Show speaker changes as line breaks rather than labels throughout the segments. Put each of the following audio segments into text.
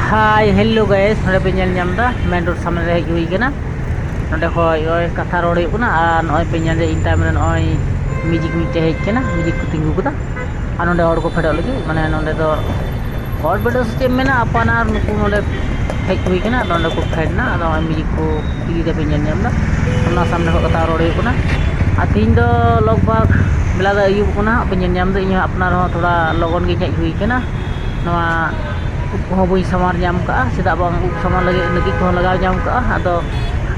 Hai, hello guys, node pe nyel nyam da main road samne re hui kana node khoi oi katha rode kuna ar noi pe nyel in time ren oi music mite hej kana music ku tingu kuda ar node hor ko phedal lagi mane node do hor bedo system mena apanar nuku node hej hui kana node ko phedna ar oi music ko tigi de pe nyel nyam da ona samne ko katha rode kuna ar tin do logbag bela da ayub kuna pe nyel nyam da inya apnar ho thoda logon ge hej hui kana noa hobui samar nyam ka sida bang samar lagi ko lagaw nyam ka ado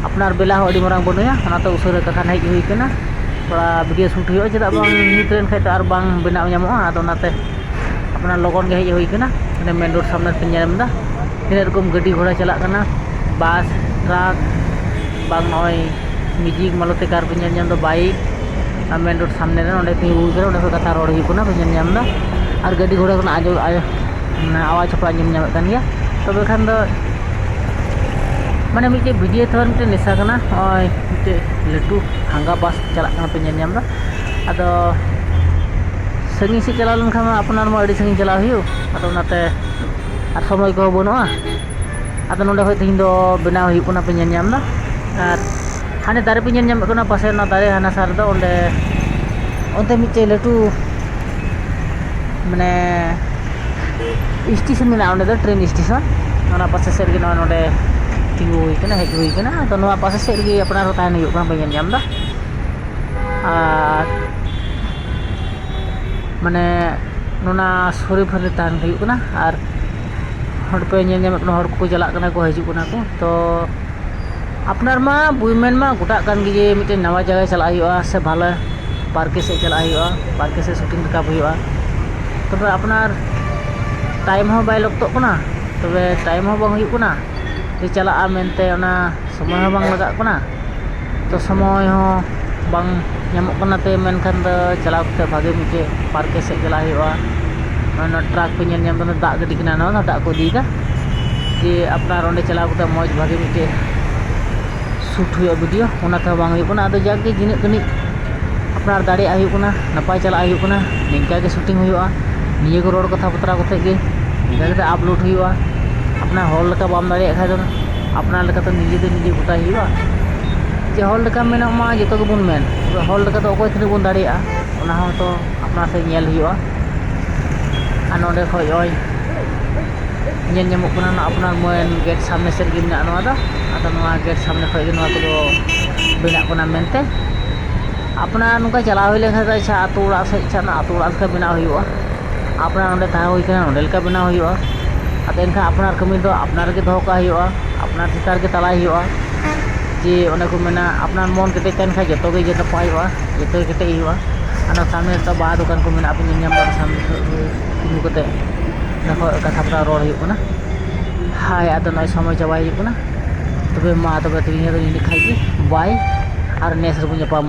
apnar bela ho adi marang bonuya ona to usure ka kan hej hui kana thora video shoot huyo sida bang nitren khai to ar bang bena nyamo ado nate apnar logon ge hej hui kana ene main road samne penyam da ine rokom gadi ghoda chalak kana bus truck bang noi music malote car penyam nyam do bike main road samne re onde tingu kana onde ko kata rod hui kana penyam nyam da ar gadi ghoda kana ajo nah awal coba nyam kan ya tapi kan do mana mite video thon te nisa kana oi mite letu hangga bas chalak kana penyam da ado senging si chalalun khama apnar ma adi senging chala hiu ado nate ar somoy ko bonua ado nonde hoi tin do benaw hiu kana penyam da ar hane dare penyam kana pase na dare hana sar do onte mite letu mane station में आने train station ना पास से नोडे तिंगु हुई कना hedge हुई कना तो नोआ पास से अपना तान हुई कना बयन जाम दा माने नोना सोरे फरे तान हुई कना आर हर पे नेल नेम हर को चला कना को हजू कना को तो अपनार मा बुइमेन मा गोटा कान गे मिटे नवा जगह चला हुआ से भालो पार्के से चला हुआ पार्के से शूटिंग रकाब हुआ तो अपनार टाइम हो बाय लगतो कना तबे टाइम हो बांग हुई कना जे चला मेनते ओना समय हो बांग लगा कना तो समय हो बांग nyamok kana te men kan da चला ते भागे मिटे पार्के से चला हुआ ना ट्रक पे nyam तो दा गडी कना ना दा को दी का जे अपना रोंडे चला को मौज भागे मिटे शूट हुआ वीडियो ओना त बांग हुई कना आदो जागे जिने कनी अपना दाड़े आयु कना नपाय चला आयु कना निंका के शूटिंग हुआ निये को रोड कथा पतरा कते गे निका अपलोड हुआ अपना हॉल लका बाम दाड़े खाय दो अपना लका तो निजे गोटा हुआ जे हॉल लका मेना मा जतो को बुन मेन हॉल लका तो ओकोय थने बुन दाड़ेया ओना हो तो अपना से नेल हुआ आ नोडे खय ओय नेल nyamok kana na अपना मेन गेट सामने से गे मेना नोआ दा आदा नोआ गेट सामने खय गे नोआ को बेना कोना मेनते अपना नुका चला हुई लेखा अच्छा आतु ओड़ा से ना आतु ओड़ा से बेना हुआ अपना नोडे ता हुई kana नोडे लका बेना हुआ आते एनखा अपना कमी दो अपना गे दो का हुआ अपना ठिकार गे तला हुआ जे ओने को मेना अपना मन केटे तन खा जतो गे जतो पाई हुआ जतो केटे हुआ ana सामने तो बा दुकान को मेना अपन nyam bar सामने तिंगु कते देखो कथा परा रोड हुई kana हाय आदो नय समय जवाई हुई kana तबे मा तबे तिनि खाई बाय आर नेक्स्ट बुnya pam